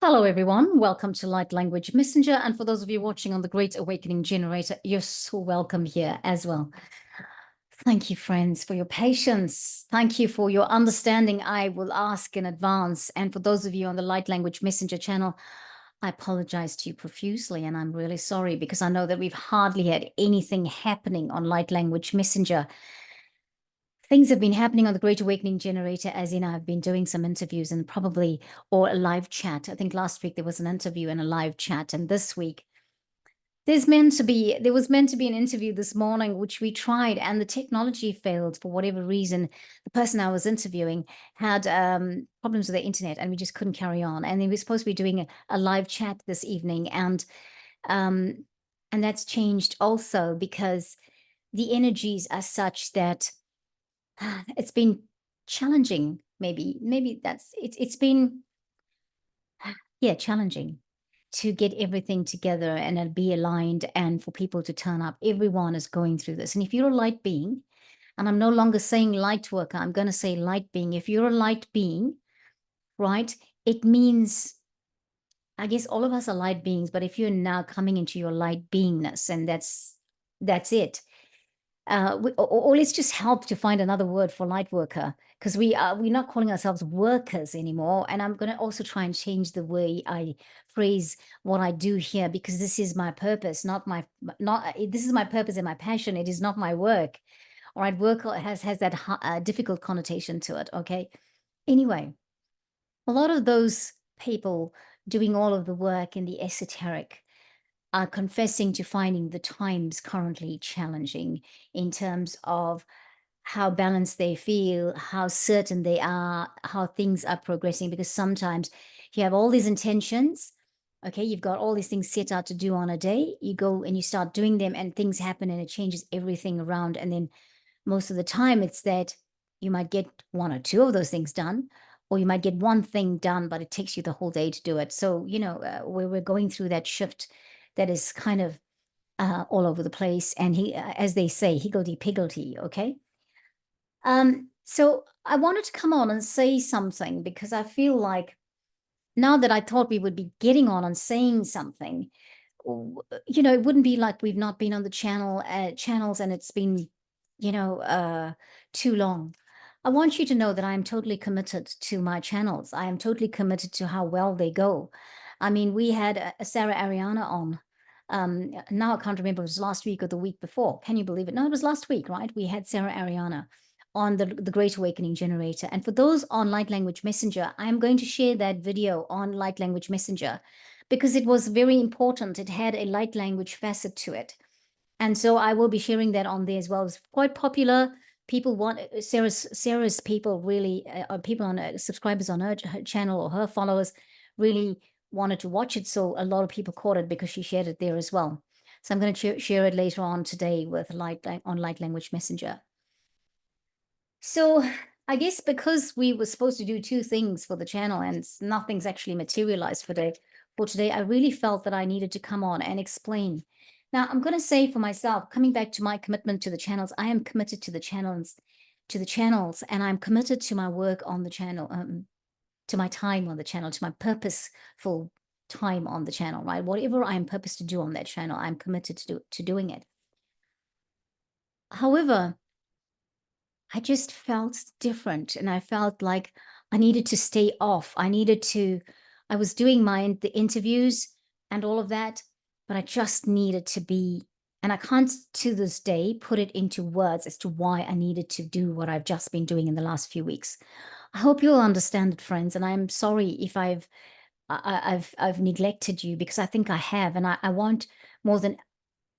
Hello, everyone. Welcome to Light Language Messenger. And for those of you watching on the Great Awakening Generator, you're so welcome here as well. Thank you, friends, for your patience. Thank you for your understanding. I will ask in advance. And for those of you on the Light Language Messenger channel, I apologize to you profusely, and I'm really sorry because I know that we've hardly had anything happening on Light Language Messenger. Things have been happening on the Great Awakening Generator, as in I've been doing some interviews and or a live chat. I think last week there was an interview and a live chat, and this week there was meant to be an interview this morning, which we tried, and the technology failed for whatever reason. The person I was interviewing had problems with the internet, and we just couldn't carry on. And then we were supposed to be doing a live chat this evening, and that's changed also because the energies are such that it's been challenging. Maybe it's been challenging to get everything together and be aligned and for people to turn up. Everyone is going through this. And if you're a light being, and I'm no longer saying light worker, I'm going to say light being. If you're a light being, right, it means, I guess all of us are light beings, but if you're now coming into your light beingness, and that's it. Or let's just help to find another word for light worker, because we're not calling ourselves workers anymore. And I'm going to also try and change the way I phrase what I do here, because this is my purpose, this is my purpose and my passion. It is not my work. All right, work has that difficult connotation to it. Okay. Anyway, a lot of those people doing all of the work in the esoteric are confessing to finding the times currently challenging in terms of how balanced they feel, how certain they are, how things are progressing. Because sometimes you have all these intentions, okay, you've got all these things set out to do on a day, you go and you start doing them and things happen and it changes everything around. And then most of the time it's that you might get one or two of those things done, or you might get one thing done, but it takes you the whole day to do it. So, we're going through that shift that is kind of all over the place. And as they say, higgledy-piggledy, okay? So I wanted to come on and say something because I feel like now that I thought we would be getting on and saying something, it wouldn't be like we've not been on the channels and it's been, too long. I want you to know that I am totally committed to my channels. I am totally committed to how well they go. I mean, we had a Sarah Ariana on. Now I can't remember if it was last week or the week before. Can you believe it? No, it was last week, right? We had Sarah Ariana on the Great Awakening Generator. And for those on Light Language Messenger, I'm going to share that video on Light Language Messenger because it was very important. It had a light language facet to it. And so I will be sharing that on there as well. It's quite popular. People want Sarah's people really, people on subscribers on her channel or her followers really wanted to watch it. So a lot of people caught it because she shared it there as well. So I'm going to share it later on today with Light Language Messenger. So I guess because we were supposed to do two things for the channel and nothing's actually materialized for today, I really felt that I needed to come on and explain. Now, I'm going to say for myself, coming back to my commitment to the channels, I am committed to the channels, and I'm committed to my work on the channel, to my time on the channel, to my purposeful time on the channel, right? Whatever I am purposed to do on that channel, I'm committed to doing it. However, I just felt different, and I felt like I needed to stay off. I was doing the interviews and all of that, but I just needed to be, and I can't to this day put it into words as to why I needed to do what I've just been doing in the last few weeks. I hope you'll understand it, friends, and I'm sorry if I've neglected you, because I think I have, and I want more than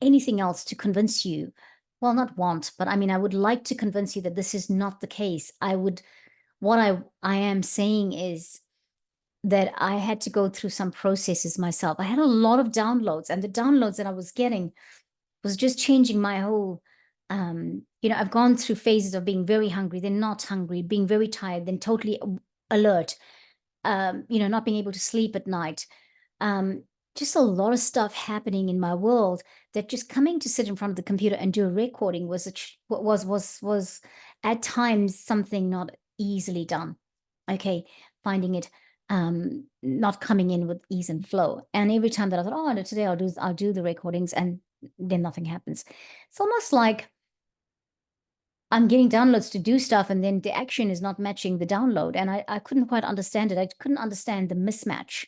anything else to convince you. Well, not want, but I mean, I would like to convince you that this is not the case. What I am saying is that I had to go through some processes myself. I had a lot of downloads, and the downloads that I was getting was just changing my whole, I've gone through phases of being very hungry, then not hungry, being very tired, then totally alert, not being able to sleep at night. Just a lot of stuff happening in my world that just coming to sit in front of the computer and do a recording was at times something not easily done. Okay, finding it not coming in with ease and flow. And every time that I thought, oh, no, today I'll do the recordings, and then nothing happens. It's almost like I'm getting downloads to do stuff, and then the action is not matching the download. And I couldn't quite understand it. I couldn't understand the mismatch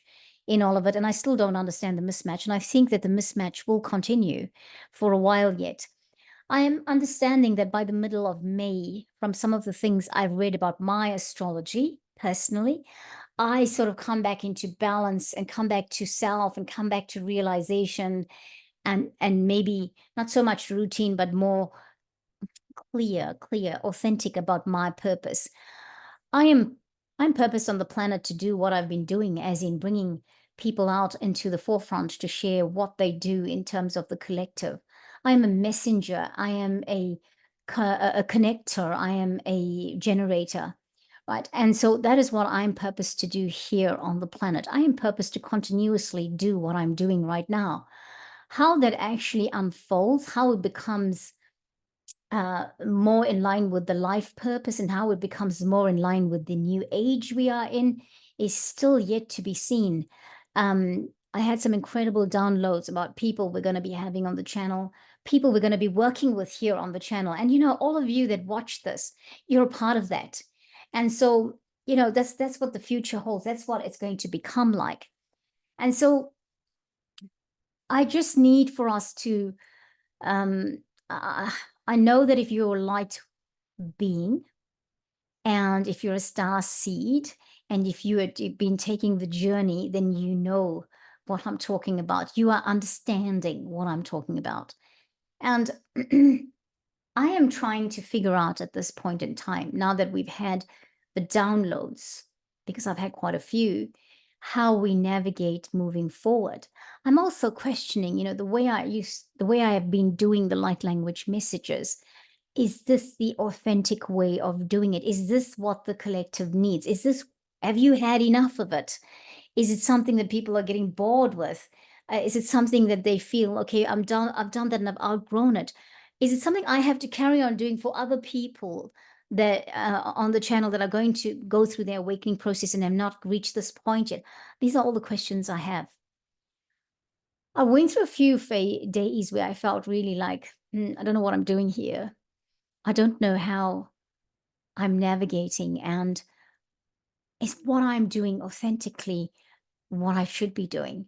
in all of it. And I still don't understand the mismatch. And I think that the mismatch will continue for a while yet. I am understanding that by the middle of May, from some of the things I've read about my astrology personally, I sort of come back into balance and come back to self and come back to realization, and maybe not so much routine, but more clear, authentic about my purpose. I am I'm purposed on the planet to do what I've been doing, as in bringing people out into the forefront to share what they do in terms of the collective. I am a messenger. I am a connector. I am a generator, right? And so that is what I'm purposed to do here on the planet. I am purposed to continuously do what I'm doing right now. How that actually unfolds, how it becomes more in line with the life purpose, and how it becomes more in line with the new age we are in, is still yet to be seen. I had some incredible downloads about people we're going to be having on the channel, people we're going to be working with here on the channel. And, all of you that watch this, you're a part of that. And so, that's what the future holds. That's what it's going to become like. And so I just need for us to, um, uh, I know that if you're a light being, and if you're a star seed, and if you had been taking the journey, then you know what I'm talking about. You are understanding what I'm talking about. And I am trying to figure out at this point in time, now that we've had the downloads, because I've had quite a few, how we navigate moving forward. I'm also questioning, the way I have been doing the light language messages. Is this the authentic way of doing it? Is this what the collective needs? Have you had enough of it? Is it something that people are getting bored with? Is it something that they feel, okay, I've done that and I've outgrown it? Is it something I have to carry on doing for other people that on the channel that are going to go through their awakening process and have not reached this point yet? These are all the questions I have. I went through a few days where I felt really like, I don't know what I'm doing here. I don't know how I'm navigating, and is what I'm doing authentically what I should be doing?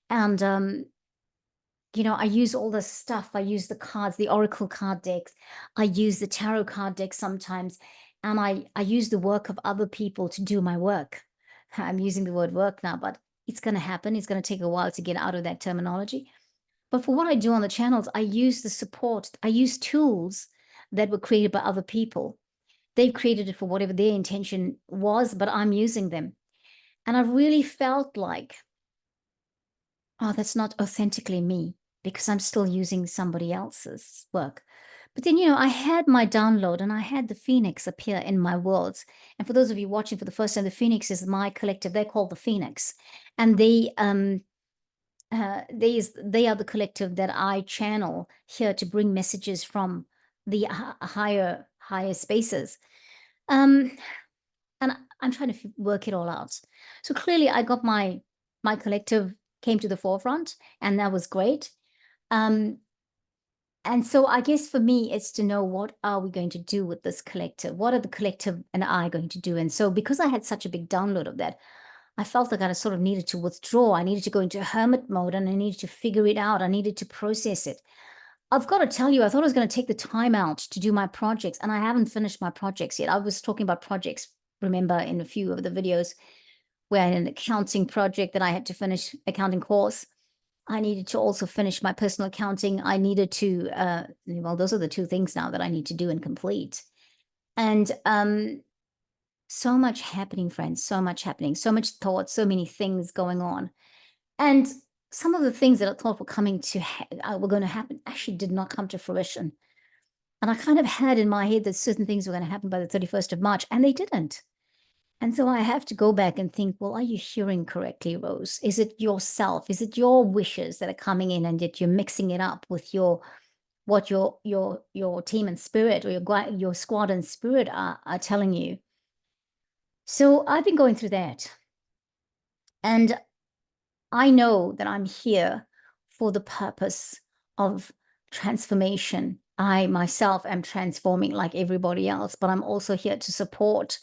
And I use all this stuff. I use the cards, the oracle card decks. I use the tarot card deck sometimes, and I use the work of other people to do my work. I'm using the word work now, but it's going to happen. It's going to take a while to get out of that terminology. But for what I do on the channels, I use the support. I use tools that were created by other people. They've created it for whatever their intention was, but I'm using them. And I really felt like, oh, that's not authentically me, because I'm still using somebody else's work. But then, I had my download, and I had the Phoenix appear in my worlds. And for those of you watching for the first time, the Phoenix is my collective. They're called the Phoenix. And they are the collective that I channel here to bring messages from the higher spaces. Um, and I'm trying to work it all out. So clearly, I got my collective came to the forefront, and that was great. Um, and so I guess for me, it's to know, what are we going to do with this collective? What are the collective and I going to do? And so because I had such a big download of that, I felt like I sort of needed to withdraw. I needed to go into hermit mode, and I needed to figure it out. I needed to process it. I've got to tell you, I thought I was going to take the time out to do my projects, and I haven't finished my projects yet. I was talking about projects, remember, in a few of the videos, where I had an accounting project that I had to finish, accounting course. I needed to also finish my personal accounting. I needed to, those are the two things now that I need to do and complete. And so much happening, friends, so much happening, so much thought, so many things going on. And some of the things that I thought were going to happen actually did not come to fruition. And I kind of had in my head that certain things were going to happen by the 31st of March, and they didn't. And so I have to go back and think, well, are you hearing correctly, Rose? Is it yourself? Is it your wishes that are coming in, and that you're mixing it up with what your team and spirit, or your squad and spirit are telling you? So I've been going through that. And I know that I'm here for the purpose of transformation. I myself am transforming like everybody else, but I'm also here to support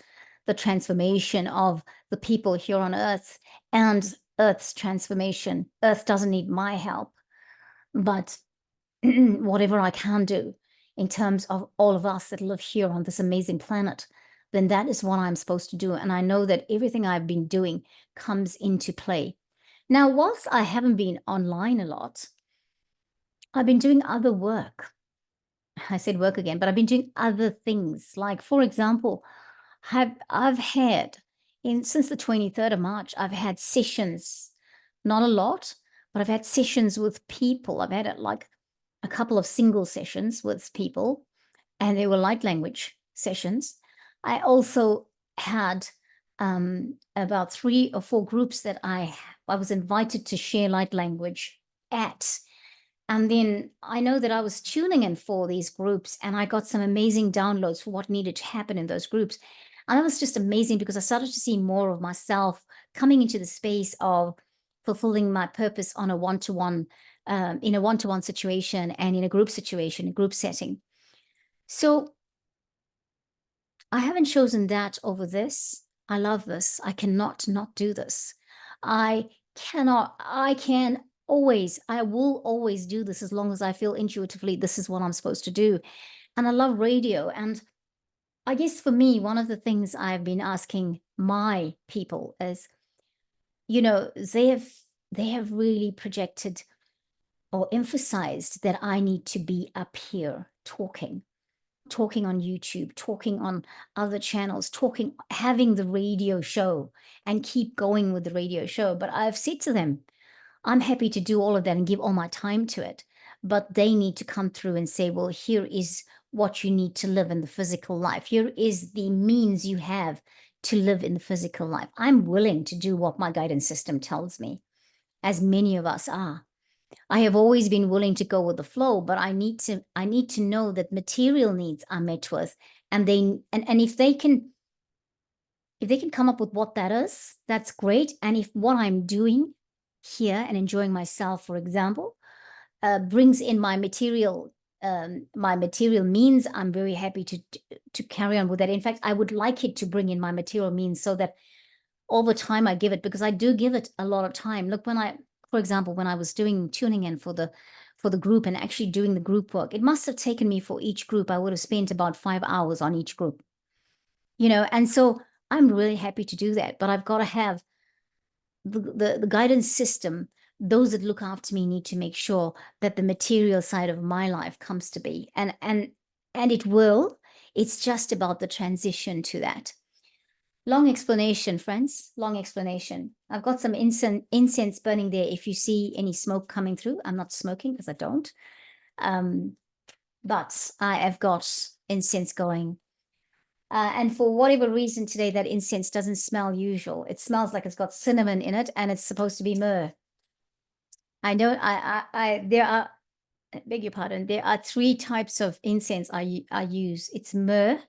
the transformation of the people here on Earth and Earth's transformation. Earth doesn't need my help, but whatever I can do in terms of all of us that live here on this amazing planet, then that is what I'm supposed to do. And I know that everything I've been doing comes into play. Now, whilst I haven't been online a lot, I've been doing other work. I said work again, but I've been doing other things. Like, for example, I've had since the 23rd of March, I've had sessions, not a lot, but I've had sessions with people. I've had like a couple of single sessions with people, and they were light language sessions. I also had about 3 or 4 groups that I was invited to share light language at. And then I know that I was tuning in for these groups, and I got some amazing downloads for what needed to happen in those groups. And that was just amazing because I started to see more of myself coming into the space of fulfilling my purpose on a one-to-one, in a one-to-one situation and in a group situation, a group setting. So I haven't chosen that over this. I love this. I cannot not do this. I I can always, I will always do this as long as I feel intuitively this is what I'm supposed to do. And I love radio. And I guess for me, one of the things I've been asking my people is, they have really projected or emphasized that I need to be up here talking on YouTube, talking on other channels, having the radio show and keep going with the radio show. But I've said to them, I'm happy to do all of that and give all my time to it. But they need to come through and say, well, here is what you need to live in the physical life. Here is the means you have to live in the physical life. I'm willing to do what my guidance system tells me, as many of us are. I have always been willing to go with the flow, but I need to know that material needs are met with, and if they can come up with what that is, that's great. And if what I'm doing here and enjoying myself, for example, brings in my material means, I'm very happy to carry on with that. In fact, I would like it to bring in my material means so that all the time I give it, because I do give it a lot of time. Look, for example, when I was tuning in for the group and actually doing the group work, it must have taken me, for each group, I would have spent about 5 hours on each group, and so I'm really happy to do that. But I've got to have the guidance system. Those that look after me need to make sure that the material side of my life comes to be, and it will. It's just about the transition to that. Long explanation, friends. Long explanation. I've got some incense burning there. If you see any smoke coming through, I'm not smoking because I don't. But I have got incense going. And for whatever reason today, that incense doesn't smell usual. It smells like it's got cinnamon in it, and it's supposed to be myrrh. I know. There are. Beg your pardon. There are 3 types of incense I use. It's myrrh,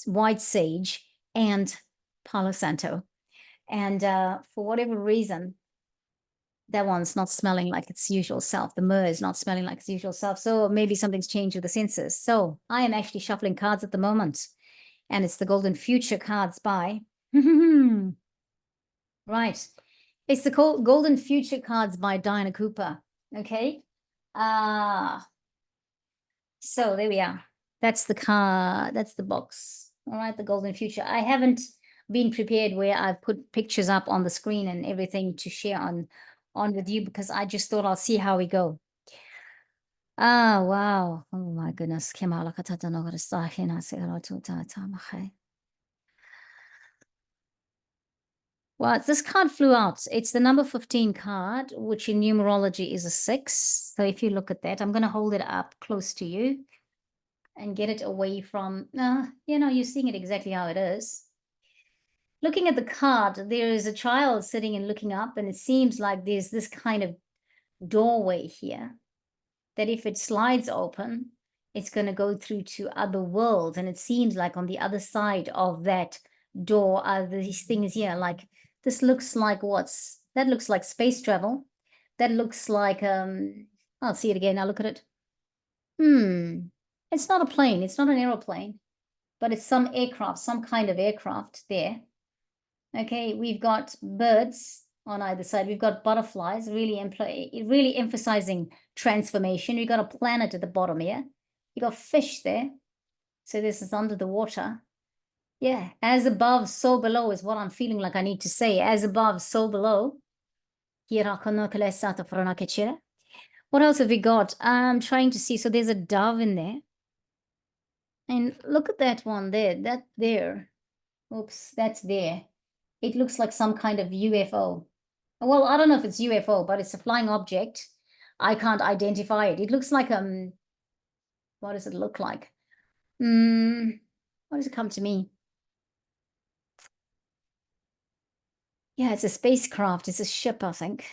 white sage, and Palo Santo. And for whatever reason, that one's not smelling like its usual self. The myrrh is not smelling like its usual self. So maybe something's changed with the senses. So I am actually shuffling cards at the moment. And it's the Golden Future cards by. Right. It's the Golden Future cards by Diana Cooper. Okay. So there we are. That's the card. That's the box. All right. The Golden Future. I haven't been prepared where I've put pictures up on the screen and everything to share on with you, because I just thought I'll see how we go. Wow. Oh my goodness. Well, this card flew out. It's the number 15 card, which in numerology is a 6. So if you look at that, I'm going to hold it up close to you and get it away from, you're seeing it exactly how it is. Looking at the card, there is a child sitting and looking up, and it seems like there's this kind of doorway here that if it slides open, it's going to go through to other worlds. And it seems like on the other side of that door are these things here, like This looks like that looks like space travel. That looks like, I'll see it again. I'll look at it. It's not a plane. It's not an aeroplane, but it's some aircraft, some kind of aircraft there. Okay, we've got birds on either side. We've got butterflies, really emphasizing transformation. We've got a planet at the bottom here. You got fish there. So this is under the water. Yeah, as above, so below is what I'm feeling like I need to say. As above, so below. What else have we got? I'm trying to see. So there's a dove in there. And look at that one there. That there. Oops, that's there. It looks like some kind of UFO. Well, I don't know if it's UFO, but it's a flying object. I can't identify it. It looks like what does it look like? What does it come to me? Yeah, it's a spacecraft. It's a ship, I think.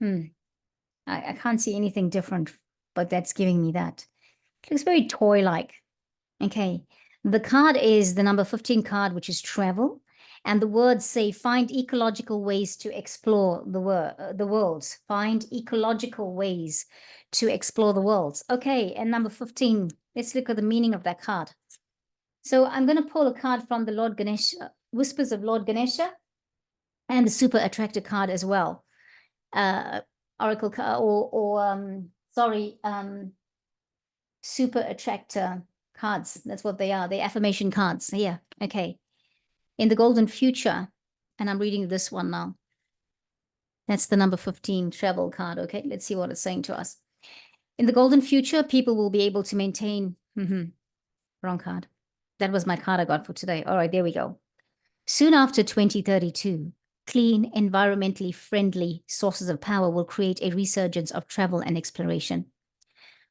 I can't see anything different, but that's giving me that. It looks very toy-like. Okay. The card is the number 15 card, which is travel. And the words say, find ecological ways to explore the world. Find ecological ways to explore the world. Okay, and number 15, let's look at the meaning of that card. So I'm going to pull a card from the Lord Ganesha, Whispers of Lord Ganesha, and the Super Attractor card as well. Oracle card, Super Attractor cards. That's what they are. They're affirmation cards. Yeah, okay. In the golden future, and I'm reading this one now. That's the number 15 travel card. Okay, let's see what it's saying to us. In the golden future, people will be able to maintain. Wrong card. That was my card I got for today. All right, there we go. Soon after 2032, clean, environmentally friendly sources of power will create a resurgence of travel and exploration.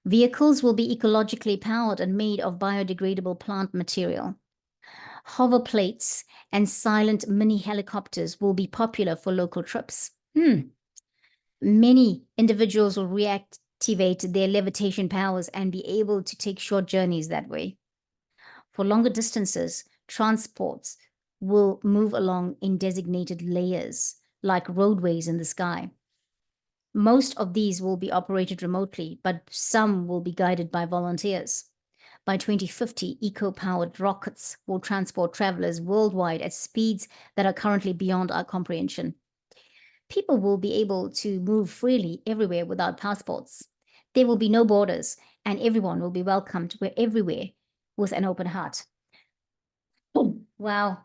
Vehicles will be ecologically powered and made of biodegradable plant material. Hover plates and silent mini helicopters will be popular for local trips. Many individuals will reactivate their levitation powers and be able to take short journeys that way. For longer distances, transports will move along in designated layers, like roadways in the sky. Most of these will be operated remotely, but some will be guided by volunteers. By 2050, eco-powered rockets will transport travelers worldwide at speeds that are currently beyond our comprehension. People will be able to move freely everywhere without passports. There will be no borders, and everyone will be welcomed everywhere with an open heart. Wow.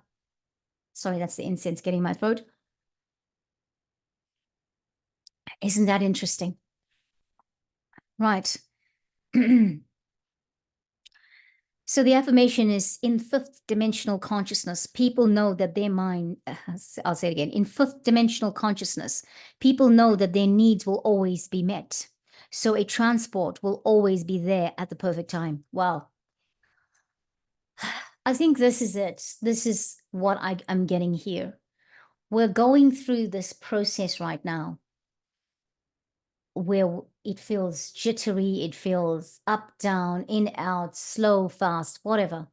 Sorry, that's the incense getting my throat. Isn't that interesting? Right. So the affirmation is in fifth dimensional consciousness, people know that their mind, I'll say it again, in fifth dimensional consciousness, people know that their needs will always be met. So a transport will always be there at the perfect time. Wow. I think this is it. This is what I'm getting here. We're going through this process right now where it feels jittery, it feels up, down, in, out, slow, fast, whatever,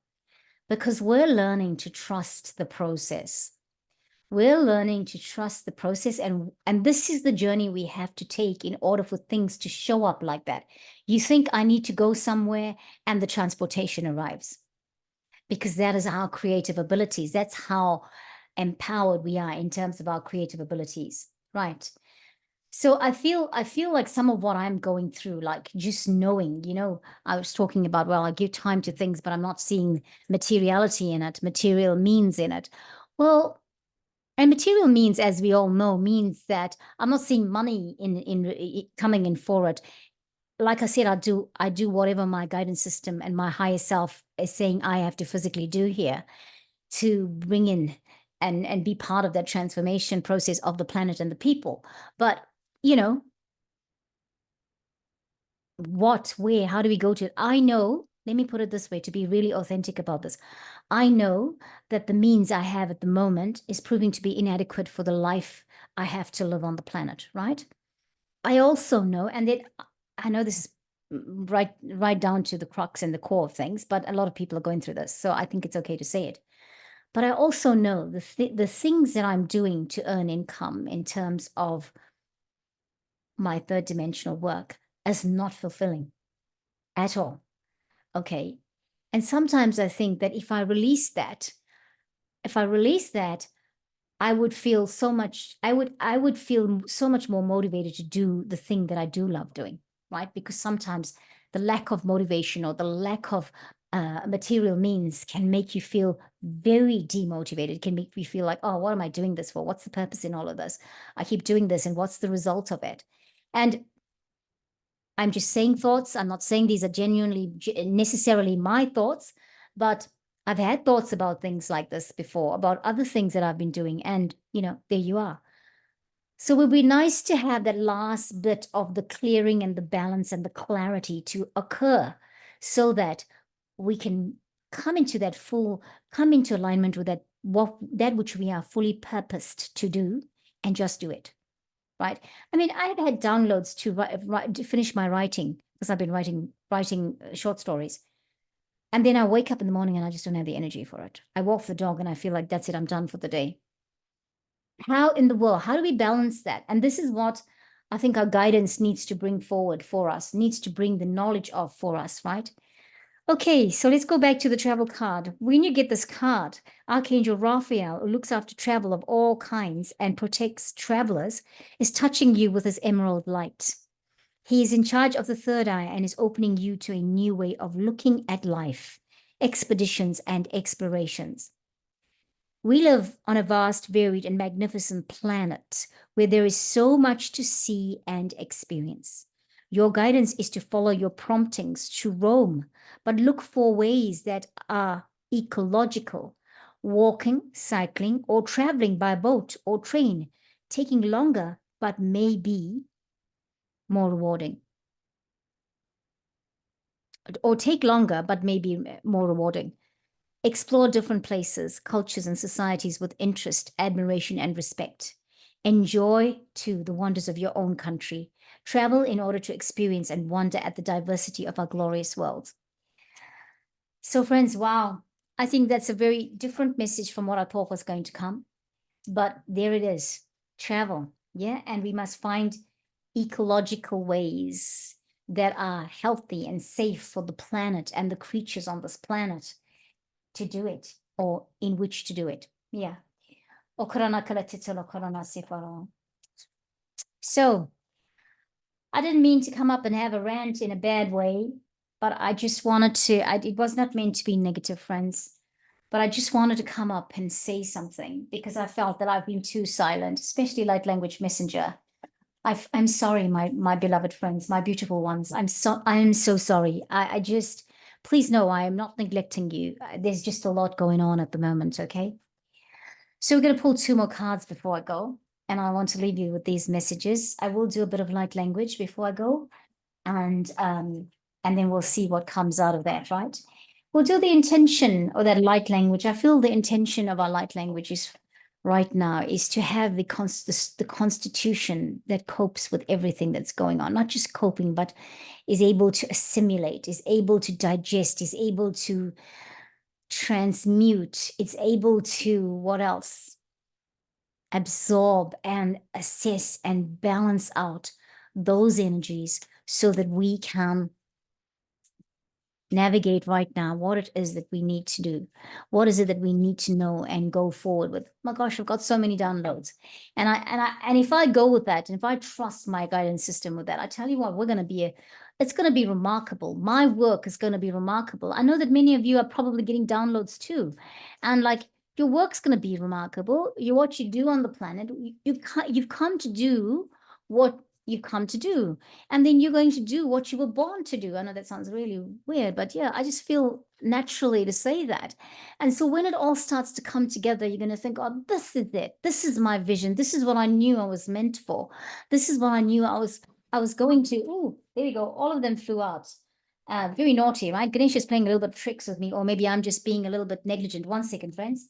because we're learning to trust the process. We're learning to trust the process, and this is the journey we have to take in order for things to show up like that. You think I need to go somewhere and the transportation arrives, because that is our creative abilities. That's how empowered we are in terms of our creative abilities, right? So I feel like some of what I'm going through, like just knowing, I was talking about, well, I give time to things, but I'm not seeing materiality in it, material means in it. Well, and material means, as we all know, means that I'm not seeing money in coming in for it. Like I said, I do whatever my guidance system and my higher self is saying I have to physically do here to bring in and be part of that transformation process of the planet and the people. But where, how do we go to it? I know, let me put it this way, to be really authentic about this. I know that the means I have at the moment is proving to be inadequate for the life I have to live on the planet, right? I also know, and that I know this is right down to the crux and the core of things, but a lot of people are going through this, so I think it's okay to say it. But I also know the things that I'm doing to earn income in terms of my third dimensional work as not fulfilling at all. Okay. And sometimes I think that if I release that, I would feel so much, I would feel so much more motivated to do the thing that I do love doing, right? Because sometimes the lack of motivation or the lack of material means can make you feel very demotivated. It can make you feel like, oh, what am I doing this for? What's the purpose in all of this? I keep doing this, and what's the result of it? And I'm just saying thoughts. I'm not saying these are genuinely necessarily my thoughts, but I've had thoughts about things like this before, about other things that I've been doing. And, there you are. So it would be nice to have that last bit of the clearing and the balance and the clarity to occur so that we can come into alignment with that which we are fully purposed to do and just do it. Right. I mean, I've had downloads to finish my writing because I've been writing short stories. And then I wake up in the morning and I just don't have the energy for it. I walk the dog and I feel like that's it. I'm done for the day. How in the world, how do we balance that? And this is what I think our guidance needs to bring forward for us, needs to bring the knowledge of for us, right? Okay, so let's go back to the travel card. When you get this card, Archangel Raphael, who looks after travel of all kinds and protects travelers, is touching you with his emerald light. He is in charge of the third eye and is opening you to a new way of looking at life, expeditions, and explorations. We live on a vast, varied, and magnificent planet where there is so much to see and experience. Your guidance is to follow your promptings to roam, but look for ways that are ecological, walking, cycling, or traveling by boat or train, taking longer, but maybe more rewarding. Or take longer, but maybe more rewarding. Explore different places, cultures, and societies with interest, admiration, and respect. Enjoy, too, the wonders of your own country. Travel in order to experience and wonder at the diversity of our glorious world. So, friends, wow. I think that's a very different message from what I thought was going to come. But there it is. Travel. Yeah. And we must find ecological ways that are healthy and safe for the planet and the creatures on this planet to do it or in which to do it. Yeah. So I didn't mean to come up and have a rant in a bad way, but I just wanted to, it was not meant to be negative, friends, but I just wanted to come up and say something because I felt that I've been too silent, especially light language messenger. I'm sorry, my beloved friends, my beautiful ones. I am so sorry. I just, please know I am not neglecting you. There's just a lot going on at the moment, okay? So we're going to pull two more cards before I go, and I want to leave you with these messages. I will do a bit of light language before I go, and then we'll see what comes out of that, right? We'll do the intention of that light language. I feel the intention of our light language is right now is to have the constitution that copes with everything that's going on, not just coping, but is able to assimilate, is able to digest, is able to transmute, it's able to, what else? Absorb and assess and balance out those energies so that we can navigate right now what it is that we need to do. What is it that we need to know and go forward with? My gosh, I've got so many downloads. And if I go with that, and if I trust my guidance system with that, I tell you what, it's going to be remarkable. My work is going to be remarkable. I know that many of you are probably getting downloads too. And like your work's going to be remarkable. What you do on the planet, you've come to do what you've come to do, and then you're going to do what you were born to do. I know that sounds really weird, but yeah, I just feel naturally to say that. And so when it all starts to come together, you're going to think, oh, this is it. This is my vision. This is what I knew I was meant for. This is what I knew I was going to. Oh, there we go. All of them flew out. Very naughty, right? Ganesha is playing a little bit of tricks with me, or maybe I'm just being a little bit negligent. 1 second, friends.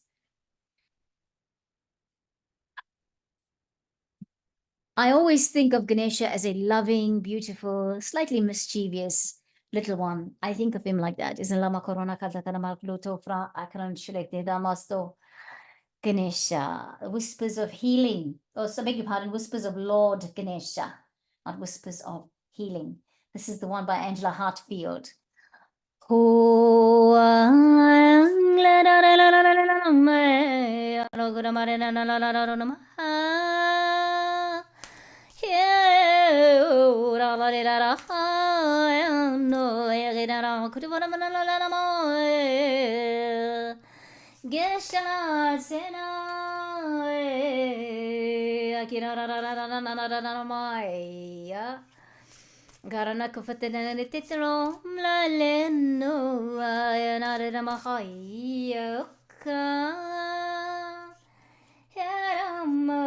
I always think of Ganesha as a loving, beautiful, slightly mischievous little one. I think of him like that. Ganesha, whispers of healing. Oh, so beg your pardon, whispers of Lord Ganesha, not whispers of healing. This is the one by Angela Hartfield. Gesha sena akira maya garana kufatena titro mlaleno ayana mahaya ka yaramo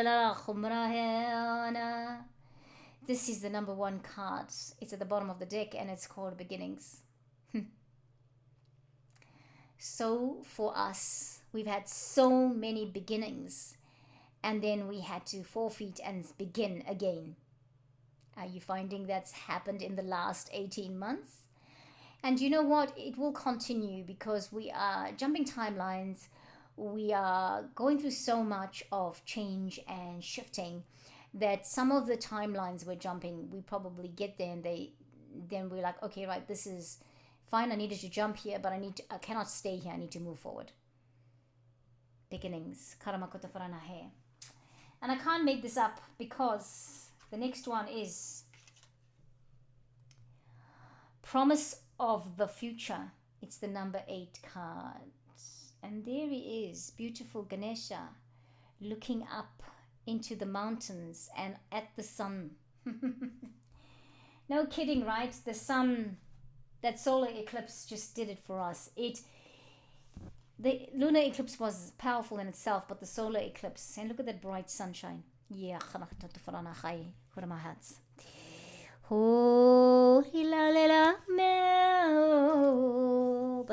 la khumrahana. This is the number one card. It's at the bottom of the deck and it's called Beginnings. So for us, we've had so many beginnings and then we had to forfeit and begin again. Are you finding that's happened in the last 18 months? And you know what? It will continue because we are jumping timelines. We are going through so much of change and shifting that some of the timelines we're jumping, we probably get there and then we're like, okay, right, this is fine. I needed to jump here, but I cannot stay here. I need to move forward. Beginnings. And I can't make this up because the next one is Promise of the Future. It's the number 8 card. And there he is, beautiful Ganesha, looking up into the mountains and at the sun. No kidding, right? The sun, that solar eclipse just did it for us. The lunar eclipse was powerful in itself, but the solar eclipse, and look at that bright sunshine. Yeah, but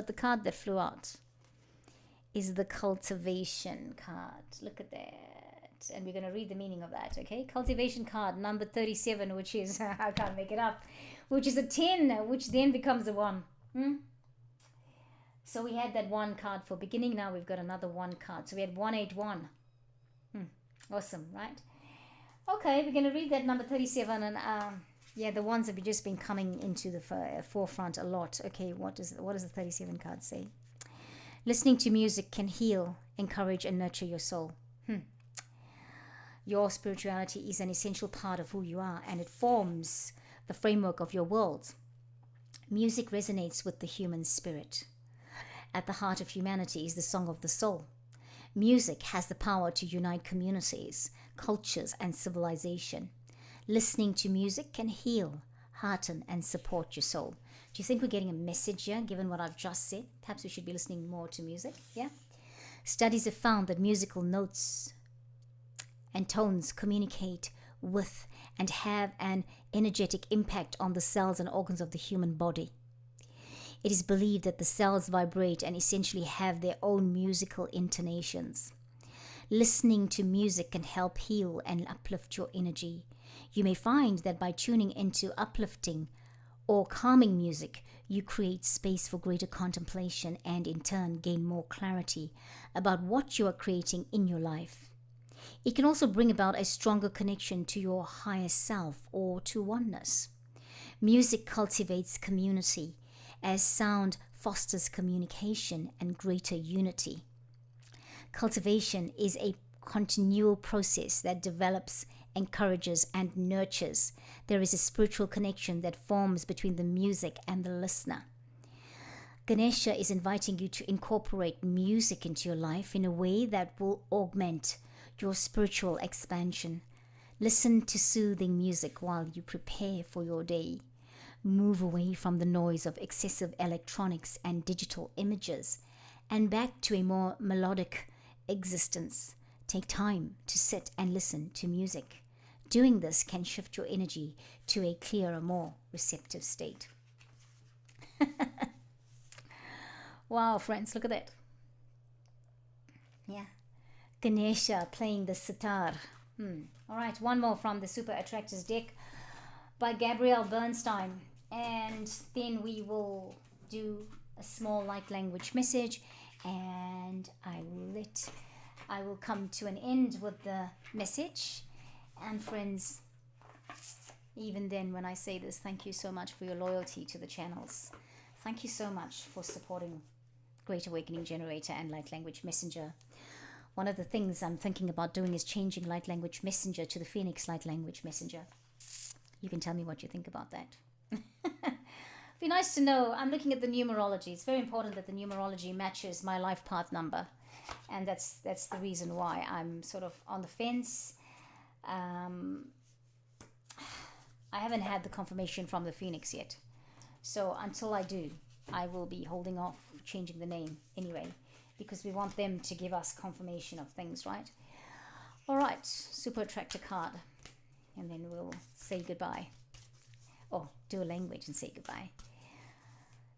the card that flew out is the Cultivation card. Look at that. And we're going to read the meaning of that, okay? Cultivation card, number 37, which is, I can't make it up, which is a 10, which then becomes a 1. So we had that 1 card for beginning. Now we've got another 1 card. So we had 181. Awesome, right? Okay, we're going to read that number 37. And yeah, the ones have just been coming into the forefront a lot. Okay, what does the 37 card say? Listening to music can heal, encourage, and nurture your soul. Your spirituality is an essential part of who you are, and it forms the framework of your world. Music resonates with the human spirit. At the heart of humanity is the song of the soul. Music has the power to unite communities, cultures, and civilization. Listening to music can heal, hearten, and support your soul. Do you think we're getting a message here, given what I've just said? Perhaps we should be listening more to music, yeah? Studies have found that musical notes and tones communicate with and have an energetic impact on the cells and organs of the human body. It is believed that the cells vibrate and essentially have their own musical intonations. Listening to music can help heal and uplift your energy. You may find that by tuning into uplifting or calming music, you create space for greater contemplation and in turn gain more clarity about what you are creating in your life. It can also bring about a stronger connection to your higher self or to oneness. Music cultivates community, as sound fosters communication and greater unity. Cultivation is a continual process that develops, encourages, and nurtures. There is a spiritual connection that forms between the music and the listener. Ganesha is inviting you to incorporate music into your life in a way that will augment your spiritual expansion. Listen to soothing music while you prepare for your day. Move away from the noise of excessive electronics and digital images and back to a more melodic existence. Take time to sit and listen to music. Doing this can shift your energy to a clearer, more receptive state. Wow, friends, look at that. Yeah. Ganesha playing the sitar. All right, one more from the Super Attractors deck by Gabrielle Bernstein. And then we will do a small light language message, and I will come to an end with the message. And friends, even then when I say this, thank you so much for your loyalty to the channels. Thank you so much for supporting Great Awakening Generator and Light Language Messenger. One of the things I'm thinking about doing is changing Light Language Messenger to the Phoenix Light Language Messenger. You can tell me what you think about that. Be nice to know. I'm looking at the numerology. It's very important that the numerology matches my life path number, and that's the reason why I'm sort of on the fence. I haven't had the confirmation from the Phoenix yet, so until I do, I will be holding off changing the name anyway, because we want them to give us confirmation of things, right? All right, Super Attractor card, and then we'll say goodbye. Oh, do a language and say goodbye.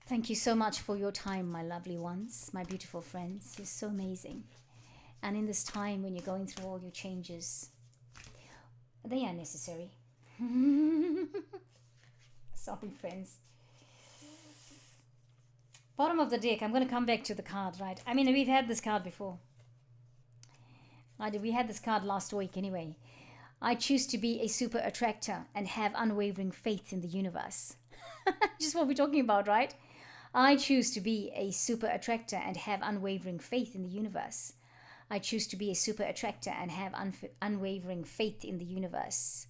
Thank you so much for your time, my lovely ones, my beautiful friends. You're so amazing. And in this time when you're going through all your changes, they are necessary. Sorry, friends. Bottom of the deck, I'm going to come back to the card, right? I mean, we've had this card before. We had this card last week anyway. I choose to be a super attractor and have unwavering faith in the universe. Just what we're talking about, right? I choose to be a super attractor and have unwavering faith in the universe. I choose to be a super attractor and have unwavering faith in the universe.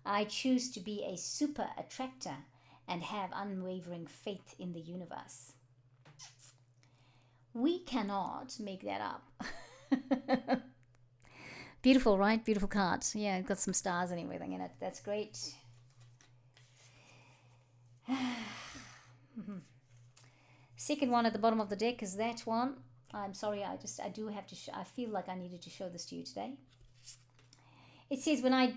I choose to be a super attractor and have unwavering faith in the universe. We cannot make that up. Beautiful, right? Beautiful card. Yeah, it's got some stars and everything in it. That's great. Second one at the bottom of the deck is that one. I'm sorry, I do have to I feel like I needed to show this to you today. It says, when I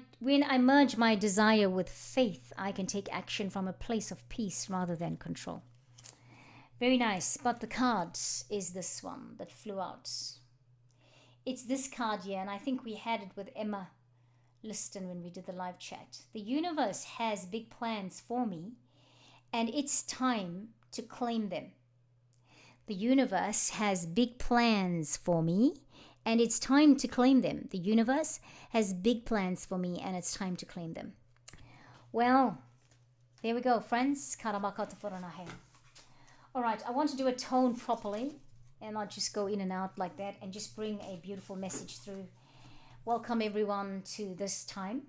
merge my desire with faith, I can take action from a place of peace rather than control. Very nice. But the card is this one that flew out. It's this card here, and I think we had it with Emma Liston when we did the live chat. The universe has big plans for me, and it's time to claim them. The universe has big plans for me, and it's time to claim them. The universe has big plans for me, and it's time to claim them. Well, there we go, friends. All right, I want to do a tone properly, and not just go in and out like that, and just bring a beautiful message through. Welcome everyone to this time.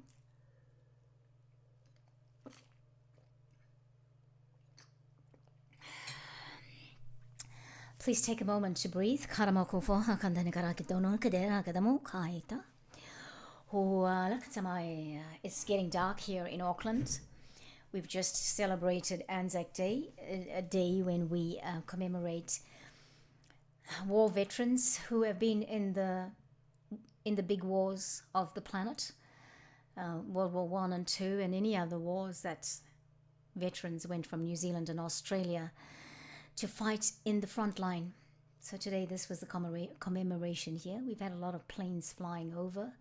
Please take a moment to breathe. It's getting dark here in Auckland. We've just celebrated Anzac Day, a day when we commemorate war veterans who have been in the big wars of the planet, World War I and II, and any other wars that veterans went from New Zealand and Australia to fight in the front line. So today this was the commemoration here. We've had a lot of planes flying over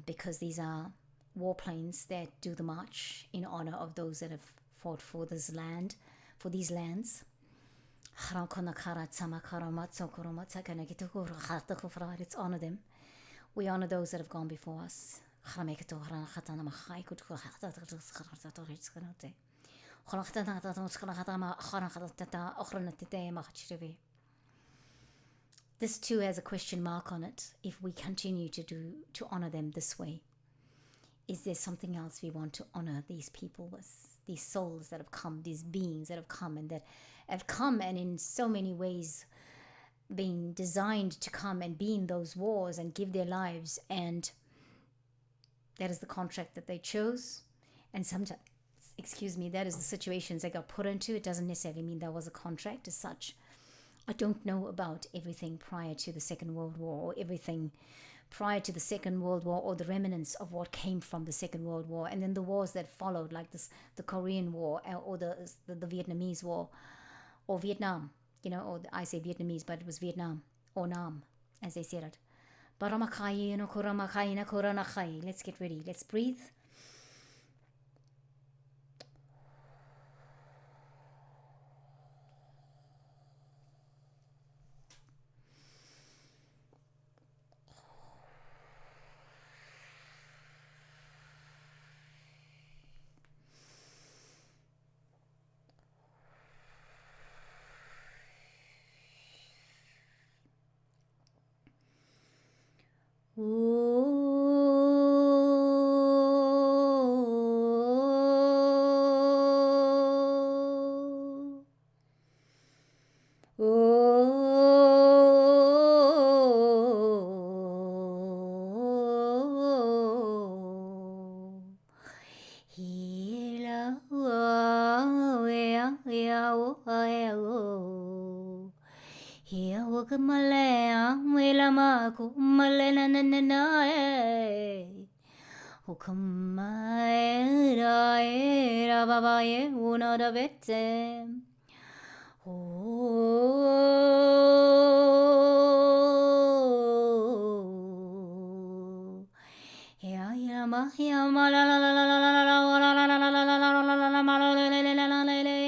because these are warplanes that do the march in honor of those that have fought for this land, for these lands. Let's honor them. We honor those that have gone before us. This too has a question mark on it. If we continue to honor them this way, is there something else we want to honor these people with? These souls that have come, these beings that have come and in so many ways being designed to come and be in those wars and give their lives, and that is the contract that they chose. And sometimes, that is the situations they got put into. It doesn't necessarily mean there was a contract as such. I don't know about everything prior to the Second World War, or everything prior to the Second World War, or the remnants of what came from the Second World War, and then the wars that followed, like the Korean War, or the Vietnamese War, or Vietnam, or I say Vietnamese, but it was Vietnam, or Nam, as they said it. Let's get ready. Let's breathe. Hukamalea, Wilamako, Malena, Hukamara, Babaye, una da vete. Oh, yeah, yeah, ma, la la la la la la la la la la la la la la la la la la.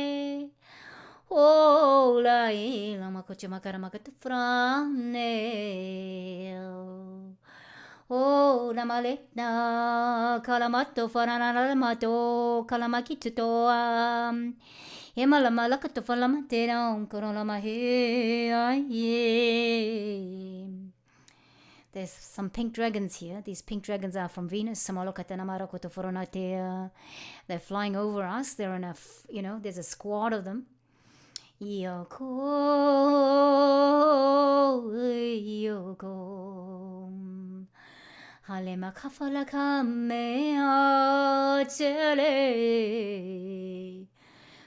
Oh, la ma coche macara macate frane. Oh, la maleta, calamato, farana, mato, calamakito, Himala malakato falamatera, corona mahe. There's some pink dragons here. These pink dragons are from Venus. They're flying over us. They're in there's a squad of them. Yoko, yoko. Halema kafala kamea tele.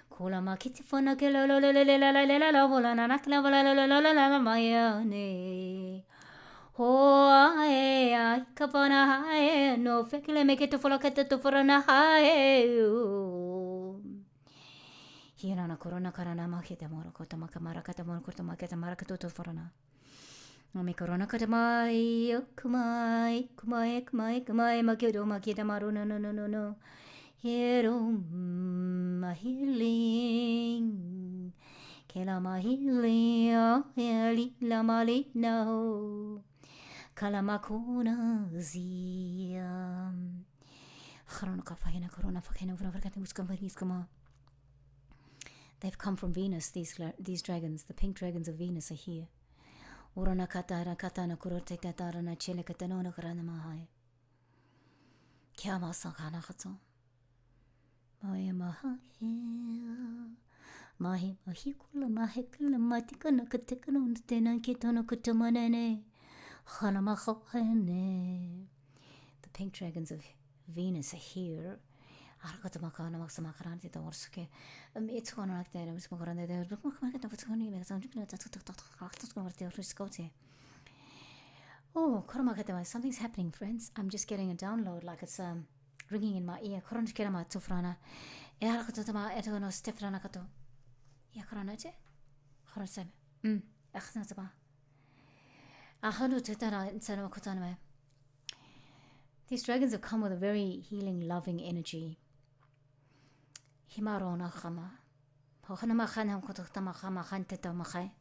Kola makiti fona ke la la la la la la la la la vola na nakla vola la la la la la la mayane. Ho ai kapana hai no fekle make it to follow ket to for na hai. Hira na corona karana makita moro kota makamara kata moro kota makita marakato to for na. Mami corona kata mai kumai kumai kumai kumai makido makita maru no. Hero my healing, kela my healing, heli la mali no, kalamakuna zia. They've come from Venus. These dragons, the pink dragons of Venus, are here. Urana katara katana kurote katara na chile katanona karana mahai. Kya masakana khato. Mahi mahikula mahikula matika nakatekana untena kitana kutamanene khanamakhane. The pink dragons of Venus are here. Arakatamaka maksamakarante the warsuke. It's going like that. I was going to there. Oh, something's happening, friends. I'm just getting a download like it's ringing in my ear. Koron kira ma tufrana. E hala kato tama eto no stefrana kato. Ya korona che? Koron seme. Akhna tama. Ahanu tetana insana kotana me. These dragons have come with a very healing, loving energy. Himarona khama. Hokhana khana koto tama khama khanteta makhai.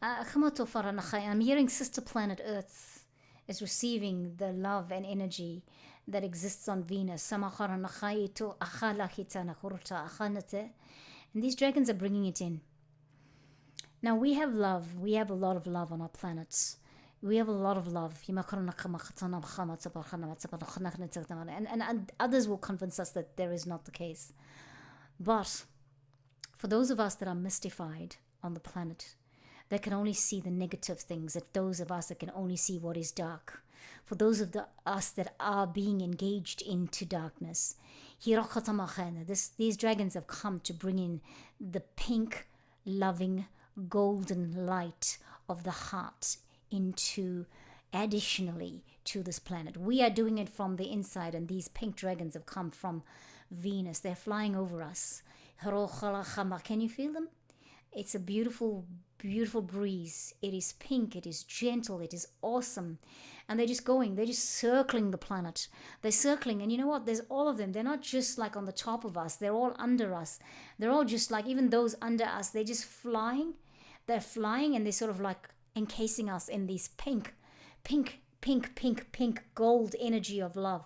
Khamato farana khai. I'm hearing Sister Planet Earth is receiving the love and energy that exists on Venus. And these dragons are bringing it in. Now we have love. We have a lot of love on our planets. We have a lot of love. And others will convince us that there is not the case. But for those of us that are mystified on the planet, that can only see the negative things, that those of us that can only see what is dark, for those of us that are being engaged into darkness, these dragons have come to bring in the pink, loving, golden light of the heart into additionally to this planet. We are doing it from the inside, and these pink dragons have come from Venus. They're flying over us. Can you feel them? It's a beautiful, beautiful breeze. It is pink, it is gentle, it is awesome. And they're just circling the planet. They're circling, and you know what? There's all of them. They're not just like on the top of us, they're all under us. They're all just like, even those under us, they're just flying. They're flying, and they're sort of like encasing us in these pink gold energy of love.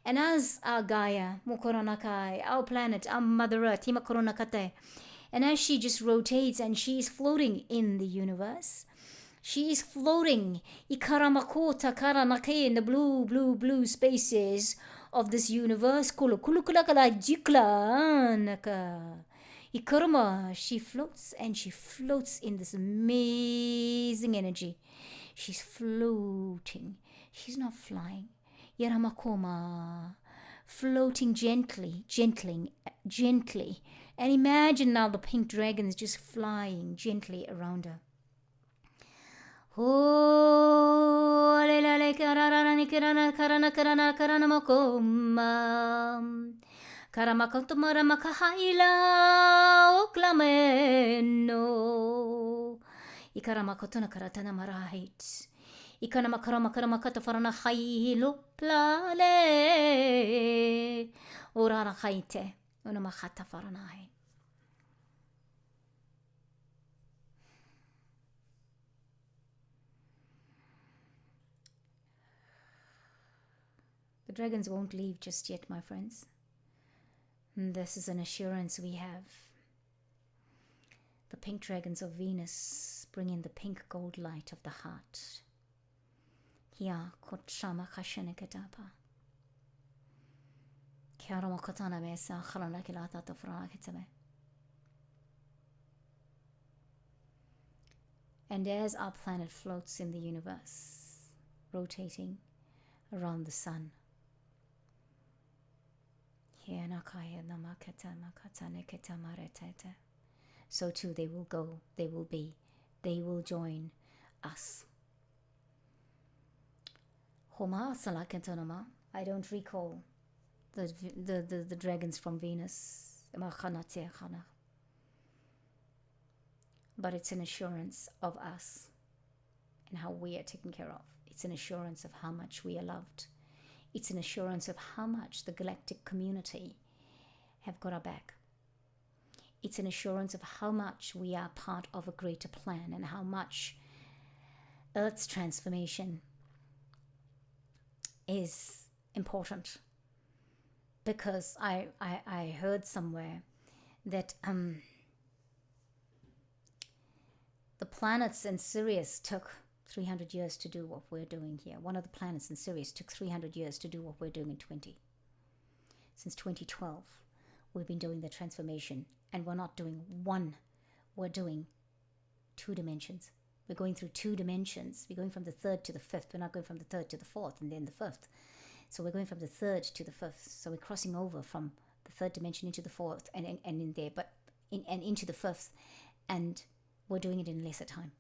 And as our Gaia, our planet, our Mother Earth, and as she just rotates and she's floating in the universe, She is floating. Ikaramakota karanake in the blue, blue, blue spaces of this universe. Kulu kulu kula kala jikla naka. Ikarama, she floats and she floats in this amazing energy. She's floating. She's not flying. Yaramakoma. Floating gently, gently. And imagine now the pink dragons just flying gently around her. Oh, lelale kararani karana makoma. Karamakotomara makahaila oklameno. Ikaramakotona karatana marahit. Ikanamakaramakata farana hailo plale. Orara haite. Unamakata faranai. The dragons won't leave just yet, my friends. This is an assurance we have. The pink dragons of Venus bring in the pink gold light of the heart. Here, Kotrama Kashanekatapa. Kiaramakatana Mesa Haranakilata Franakitame. And as our planet floats in the universe, rotating around the sun, so too they will go, they will be, they will join us. I don't recall the dragons from Venus, but it's an assurance of us and how we are taken care of. It's an assurance of how much we are loved. It's an assurance of how much the galactic community have got our back. It's an assurance of how much we are part of a greater plan and how much Earth's transformation is important. Because I heard somewhere that the planets in Sirius took 300 years to do what we're doing here. One of the planets in Sirius took 300 years to do what we're doing in 20. Since 2012, we've been doing the transformation, and we're not doing one. We're doing 2 dimensions. We're going through 2 dimensions. We're going from the 3rd to the 5th. We're not going from the 3rd to the 4th and then the 5th. So we're going from the 3rd to the 5th. So we're crossing over from the 3rd dimension into the 4th and in there, but into the 5th, and we're doing it in lesser time.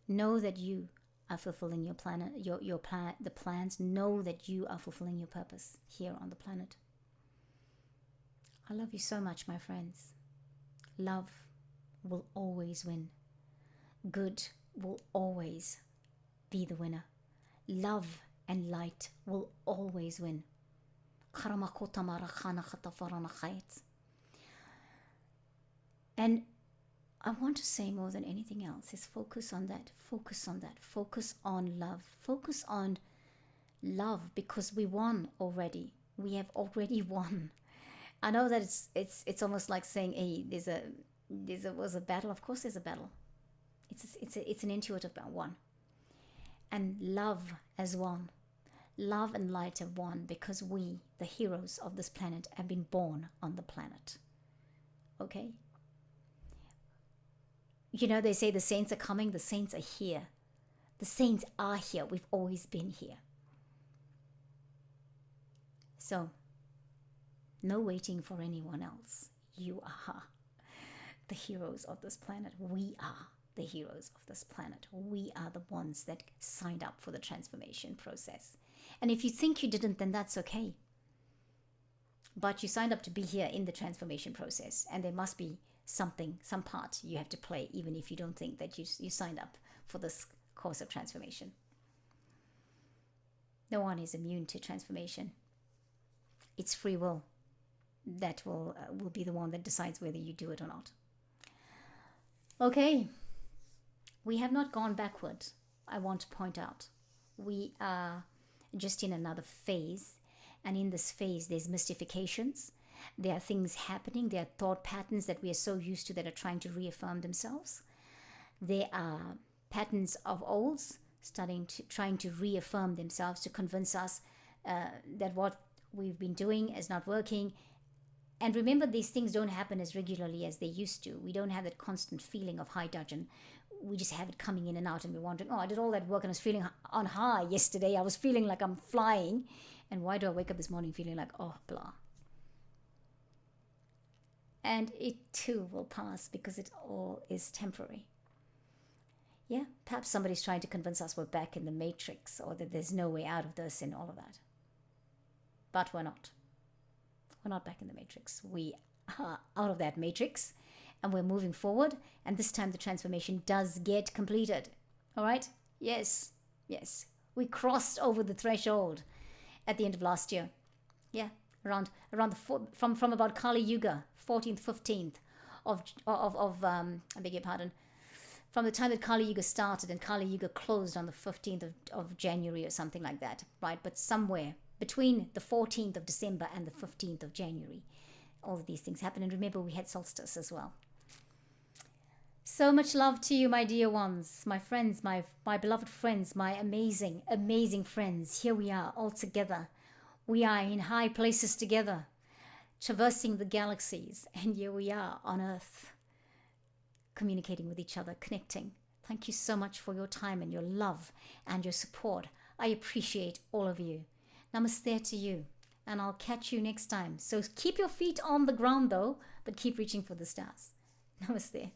Know that you are fulfilling your planet, the plans. Know that you are fulfilling your purpose here on the planet. I love you so much, my friends. Love will always win. Good will always be the winner. Love and light will always win. And I want to say more than anything else is focus on that. Focus on that. Focus on love. Focus on love, because we won already. We have already won. I know that it's almost like saying, hey, there was a battle. Of course there's a battle. It's an intuitive one. And love has won. Love and light have won because we, the heroes of this planet, have been born on the planet. Okay? You know, they say the saints are coming, the saints are here. The saints are here. We've always been here. So, no waiting for anyone else. You are the heroes of this planet. We are the heroes of this planet. We are the ones that signed up for the transformation process. And if you think you didn't, then that's okay. But you signed up to be here in the transformation process, and there must be something, some part you have to play, even if you don't think that you signed up for this course of transformation. No one is immune to transformation. It's free will that will be the one that decides whether you do it or not. Okay, we have not gone backward. I want to point out we are just in another phase, and in this phase there's mystifications. There are things happening. There are thought patterns that we are so used to that are trying to reaffirm themselves. There are patterns of olds trying to reaffirm themselves to convince us that what we've been doing is not working. And remember, these things don't happen as regularly as they used to. We don't have that constant feeling of high dudgeon. We just have it coming in and out, and we're wondering, oh, I did all that work and I was feeling on high yesterday. I was feeling like I'm flying. And why do I wake up this morning feeling like, oh, blah? And it too will pass, because it all is temporary. Yeah, perhaps somebody's trying to convince us we're back in the matrix, or that there's no way out of this and all of that. But we're not. We're not back in the matrix. We are out of that matrix, and we're moving forward. And this time the transformation does get completed. All right? Yes. We crossed over the threshold at the end of last year. Yeah, around from about Kali Yuga, 14th, 15th of I beg your pardon, from the time that Kali Yuga started, and Kali Yuga closed on the 15th of January or something like that, right? But somewhere between the 14th of December and the 15th of January, all of these things happen. And remember, we had solstice as well. So much love to you, my dear ones, my friends, my beloved friends, my amazing, amazing friends. Here we are all together. We are in high places together, traversing the galaxies. And here we are on Earth, communicating with each other, connecting. Thank you so much for your time and your love and your support. I appreciate all of you. Namaste to you, and I'll catch you next time. So keep your feet on the ground though, but keep reaching for the stars. Namaste.